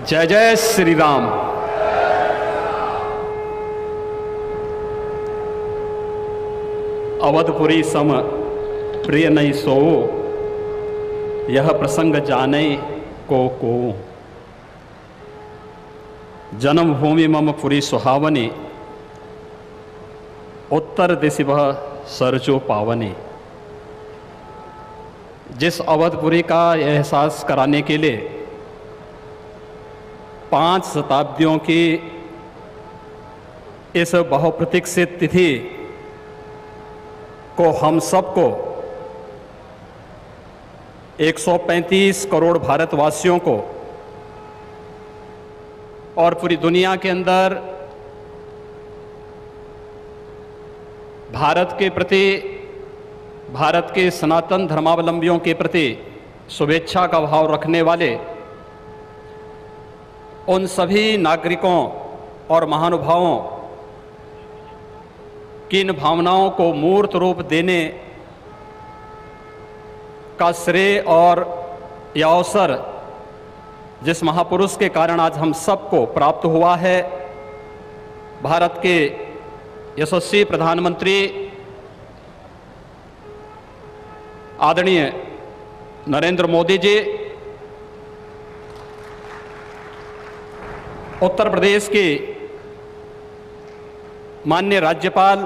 जय जय श्री राम। अवधपुरी सम प्रिय नहीं सोओ, यह प्रसंग जाने को। जन्मभूमि मम पुरी सुहावनी, उत्तर दिशि वह सरजो पावनी। जिस अवधपुरी का एहसास कराने के लिए 5 शताब्दियों की इस बहुप्रतीक्षित तिथि को हम सबको 135 करोड़ भारतवासियों को और पूरी दुनिया के अंदर भारत के प्रति, भारत के सनातन धर्मावलंबियों के प्रति शुभेच्छा का भाव रखने वाले उन सभी नागरिकों और महानुभावों की इन भावनाओं को मूर्त रूप देने का श्रेय और यह अवसर जिस महापुरुष के कारण आज हम सबको प्राप्त हुआ है, भारत के यशस्वी प्रधानमंत्री आदरणीय नरेंद्र मोदी जी, उत्तर प्रदेश की माननीय राज्यपाल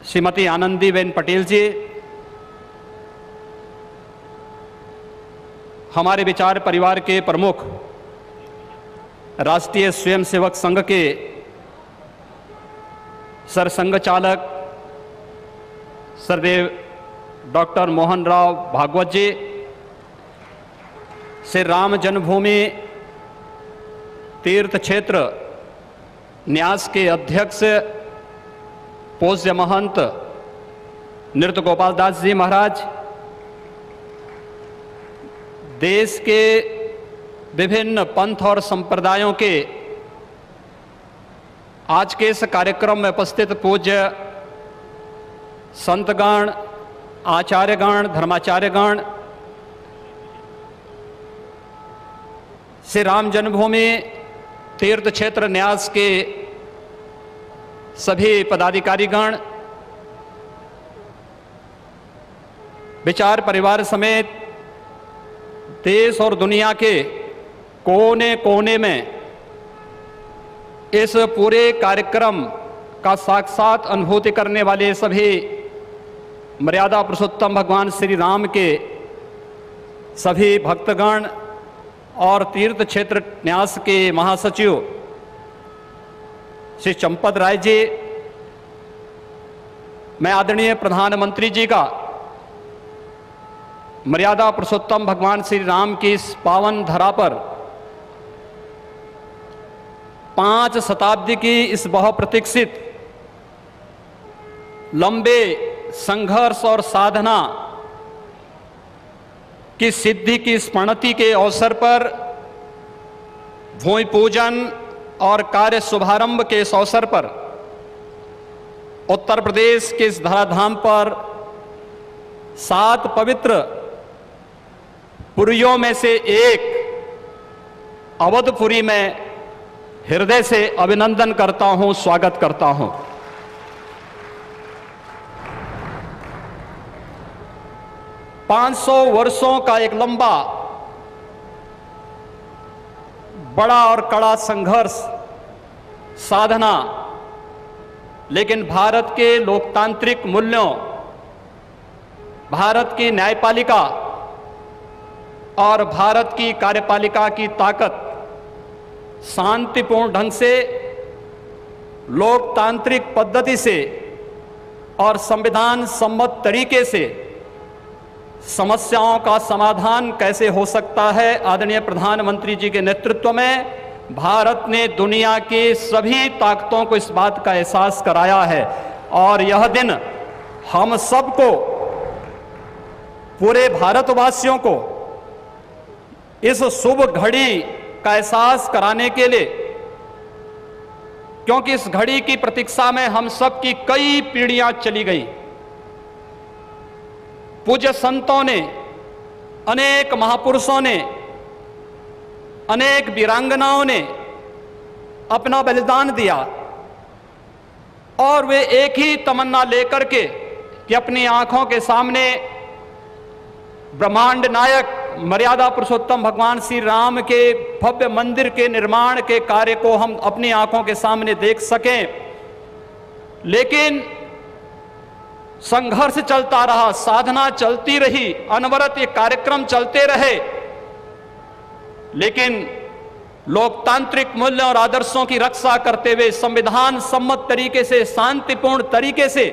श्रीमती आनंदीबेन पटेल जी, हमारे विचार परिवार के प्रमुख राष्ट्रीय स्वयंसेवक संघ के सरसंघ चालक सरदेव डॉक्टर मोहन राव भागवत जी, श्री राम जन्मभूमि तीर्थ क्षेत्र न्यास के अध्यक्ष पूज्य महंत नृत्य गोपाल दास जी महाराज, देश के विभिन्न पंथ और संप्रदायों के आज के इस कार्यक्रम में उपस्थित पूज्य संतगण, आचार्यगण, धर्माचार्यगण, श्री राम जन्मभूमि तीर्थ क्षेत्र न्यास के सभी पदाधिकारीगण, विचार परिवार समेत देश और दुनिया के कोने कोने में इस पूरे कार्यक्रम का साक्षात अनुभूति करने वाले सभी मर्यादा पुरुषोत्तम भगवान श्री राम के सभी भक्तगण और तीर्थ क्षेत्र न्यास के महासचिव श्री चंपत राय जी, मैं आदरणीय प्रधानमंत्री जी का मर्यादा पुरुषोत्तम भगवान श्री राम की इस पावन धरा पर 5 शताब्दी की इस बहुप्रतीक्षित लंबे संघर्ष और साधना की सिद्धि की स्मृति के अवसर पर भूमि पूजन और कार्य शुभारंभ के इस अवसर पर उत्तर प्रदेश के इस धराधाम पर 7 पवित्र पुरियों में से एक अवधपुरी में हृदय से अभिनंदन करता हूं, स्वागत करता हूं। पांच 500 वर्षों का एक लंबा, बड़ा और कड़ा संघर्ष, साधना, लेकिन भारत के लोकतांत्रिक मूल्यों, भारत की न्यायपालिका और भारत की कार्यपालिका की ताकत शांतिपूर्ण ढंग से, लोकतांत्रिक पद्धति से और संविधान सम्मत तरीके से समस्याओं का समाधान कैसे हो सकता है, आदरणीय प्रधानमंत्री जी के नेतृत्व में भारत ने दुनिया की सभी ताकतों को इस बात का एहसास कराया है। और यह दिन हम सबको, पूरे भारतवासियों को इस शुभ घड़ी का एहसास कराने के लिए, क्योंकि इस घड़ी की प्रतीक्षा में हम सब की कई पीढ़ियां चली गई। पूज्य संतों ने, अनेक महापुरुषों ने अनेक वीरांगनाओं ने अपना बलिदान दिया और वे एक ही तमन्ना लेकर के कि अपनी आंखों के सामने ब्रह्मांड नायक मर्यादा पुरुषोत्तम भगवान श्री राम के भव्य मंदिर के निर्माण के कार्य को हम अपनी आंखों के सामने देख सकें। लेकिन संघर्ष चलता रहा, साधना चलती रही, अनवरत ये कार्यक्रम चलते रहे, लेकिन लोकतांत्रिक मूल्यों और आदर्शों की रक्षा करते हुए संविधान सम्मत तरीके से, शांतिपूर्ण तरीके से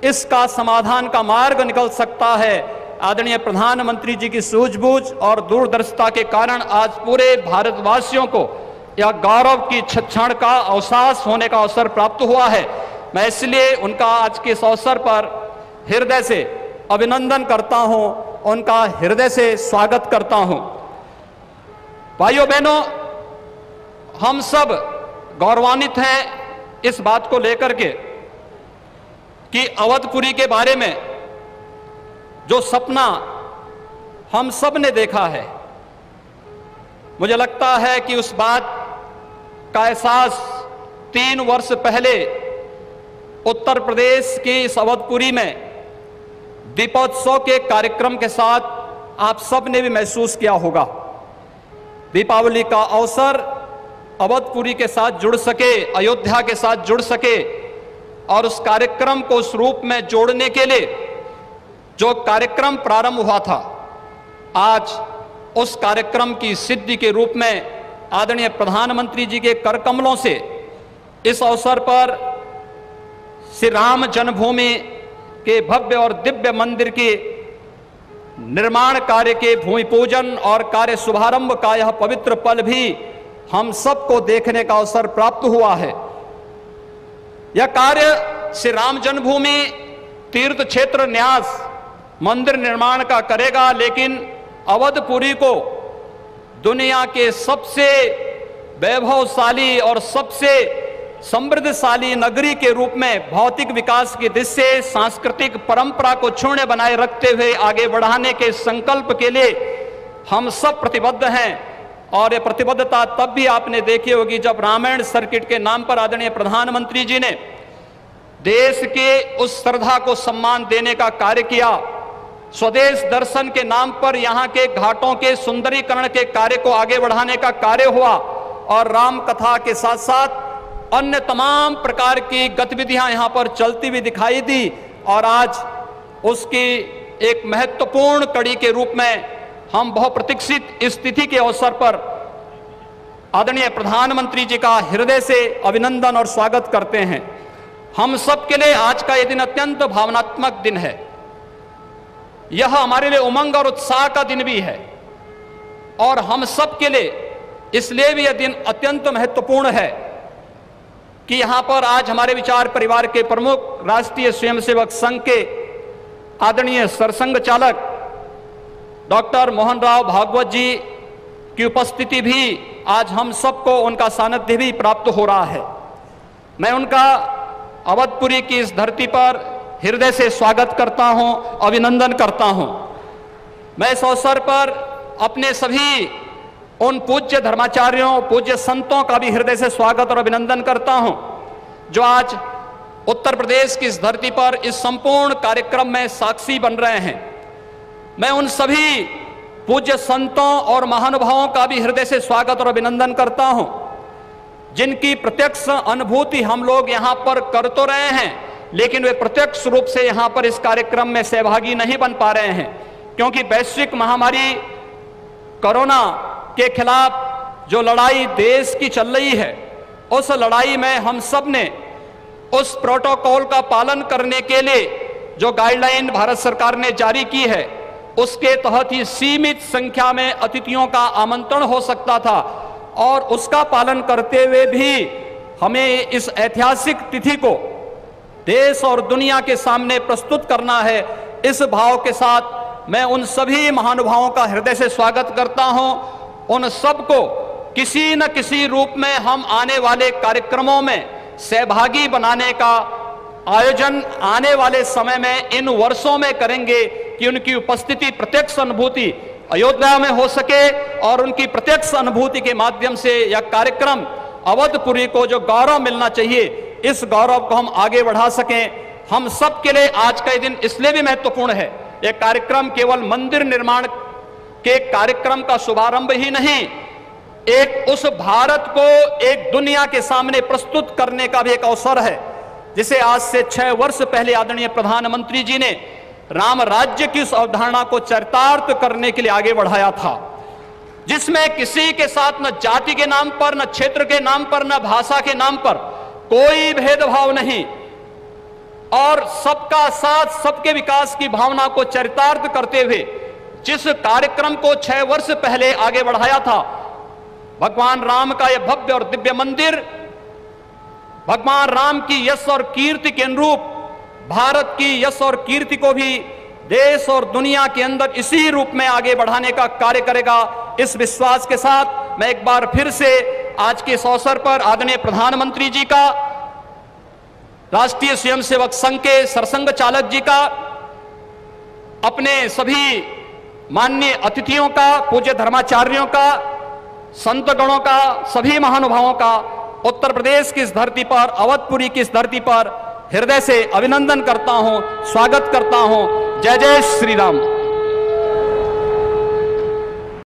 इसका समाधान का मार्ग निकल सकता है। आदरणीय प्रधानमंत्री जी की सूझबूझ और दूरदर्शिता के कारण आज पूरे भारतवासियों को यह गौरव की क्षण का अवसास होने का अवसर प्राप्त हुआ है। मैं इसलिए उनका आज के इस अवसर पर हृदय से अभिनंदन करता हूं, उनका हृदय से स्वागत करता हूं। भाइयों बहनों, हम सब गौरवान्वित हैं इस बात को लेकर के कि अवधपुरी के बारे में जो सपना हम सब ने देखा है, मुझे लगता है कि उस बात का एहसास 3 वर्ष पहले उत्तर प्रदेश की इस अवधपुरी में दीपोत्सव के कार्यक्रम के साथ आप सब ने भी महसूस किया होगा। दीपावली का अवसर अवधपुरी के साथ जुड़ सके, अयोध्या के साथ जुड़ सके और उस कार्यक्रम को उस रूप में जोड़ने के लिए जो कार्यक्रम प्रारंभ हुआ था, आज उस कार्यक्रम की सिद्धि के रूप में आदरणीय प्रधानमंत्री जी के कर कमलों से इस अवसर पर श्री राम जन्मभूमि के भव्य और दिव्य मंदिर के निर्माण कार्य के भूमि पूजन और कार्य शुभारंभ का यह पवित्र पल भी हम सबको देखने का अवसर प्राप्त हुआ है। यह कार्य श्री राम जन्मभूमि तीर्थ क्षेत्र न्यास मंदिर निर्माण का करेगा, लेकिन अवधपुरी को दुनिया के सबसे वैभवशाली और सबसे समृद्धशाली नगरी के रूप में भौतिक विकास की दृष्टि से सांस्कृतिक परंपरा को क्षुण्ण बनाए रखते हुए आगे बढ़ाने के संकल्प के लिए हम सब प्रतिबद्ध हैं। और ये प्रतिबद्धता तब भी आपने देखी होगी जब रामायण सर्किट के नाम पर आदरणीय प्रधानमंत्री जी ने देश के उस श्रद्धा को सम्मान देने का कार्य किया। स्वदेश दर्शन के नाम पर यहाँ के घाटों के सुंदरीकरण के कार्य को आगे बढ़ाने का कार्य हुआ और राम कथा के साथ साथ अन्य तमाम प्रकार की गतिविधियां यहाँ पर चलती हुई दिखाई दी और आज उसकी एक महत्वपूर्ण कड़ी के रूप में हम बहुप्रतीक्षित इस तिथि के अवसर पर आदरणीय प्रधानमंत्री जी का हृदय से अभिनंदन और स्वागत करते हैं। हम सब के लिए आज का यह दिन अत्यंत भावनात्मक दिन है। यह हमारे लिए उमंग और उत्साह का दिन भी है और हम सब के लिए इसलिए भी यह दिन अत्यंत महत्वपूर्ण है कि यहां पर आज हमारे विचार परिवार के प्रमुख राष्ट्रीय स्वयंसेवक संघ के आदरणीय सरसंघ चालक डॉक्टर मोहन राव भागवत जी की उपस्थिति भी आज हम सबको उनका सानिध्य भी प्राप्त हो रहा है। मैं उनका अवधपुरी की इस धरती पर हृदय से स्वागत करता हूं, अभिनंदन करता हूं। मैं इस अवसर पर अपने सभी उन पूज्य धर्माचार्यों, पूज्य संतों का भी हृदय से स्वागत और अभिनंदन करता हूं जो आज उत्तर प्रदेश की इस धरती पर इस संपूर्ण कार्यक्रम में साक्षी बन रहे हैं। मैं उन सभी पूज्य संतों और महानुभावों का भी हृदय से स्वागत और अभिनंदन करता हूं जिनकी प्रत्यक्ष अनुभूति हम लोग यहां पर कर तो रहे हैं, लेकिन वे प्रत्यक्ष रूप से यहां पर इस कार्यक्रम में सहभागी नहीं बन पा रहे हैं क्योंकि वैश्विक महामारी कोरोना के खिलाफ जो लड़ाई देश की चल रही है, उस लड़ाई में हम सब ने उस प्रोटोकॉल का पालन करने के लिए जो गाइडलाइन भारत सरकार ने जारी की है उसके तहत ही सीमित संख्या में अतिथियों का आमंत्रण हो सकता था और उसका पालन करते हुए भी हमें इस ऐतिहासिक तिथि को देश और दुनिया के सामने प्रस्तुत करना है। इस भाव के साथ मैं उन सभी महानुभावों का हृदय से स्वागत करता हूं। उन सबको किसी न किसी रूप में हम आने वाले कार्यक्रमों में सहभागी बनाने का आयोजन आने वाले समय में इन वर्षों में करेंगे कि उनकी उपस्थिति, प्रत्यक्ष अनुभूति अयोध्या में हो सके और उनकी प्रत्यक्ष अनुभूति के माध्यम से यह कार्यक्रम अवधपुरी को जो गौरव मिलना चाहिए, इस गौरव को हम आगे बढ़ा सकें। हम सब के लिए आज का दिन इसलिए भी महत्वपूर्ण है। यह कार्यक्रम केवल मंदिर निर्माण के कार्यक्रम का शुभारंभ ही नहीं, एक उस भारत को एक दुनिया के सामने प्रस्तुत करने का भी एक अवसर है, जिसे आज से 6 वर्ष पहले आदरणीय प्रधानमंत्री जी ने राम राज्य की उस अवधारणा को चरितार्थ करने के लिए आगे बढ़ाया था, जिसमें किसी के साथ न जाति के नाम पर, न क्षेत्र के नाम पर, न भाषा के नाम पर कोई भेदभाव नहीं, और सबका साथ सबके विकास की भावना को चरितार्थ करते हुए जिस कार्यक्रम को 6 वर्ष पहले आगे बढ़ाया था, भगवान राम का यह भव्य और दिव्य मंदिर भगवान राम की यश और कीर्ति के अनुरूप भारत की यश और कीर्ति को भी देश और दुनिया के अंदर इसी रूप में आगे बढ़ाने का कार्य करेगा। इस विश्वास के साथ मैं एक बार फिर से आज के इस अवसर पर आदरणीय प्रधानमंत्री जी का, राष्ट्रीय स्वयंसेवक संघ के सरसंघ चालक जी का, अपने सभी माननीय अतिथियों का, पूज्य धर्माचार्यों का, संत गणों का, सभी महानुभावों का उत्तर प्रदेश की इस धरती पर, अवधपुरी की इस धरती पर हृदय से अभिनंदन करता हूं, स्वागत करता हूं। जय जय श्री राम।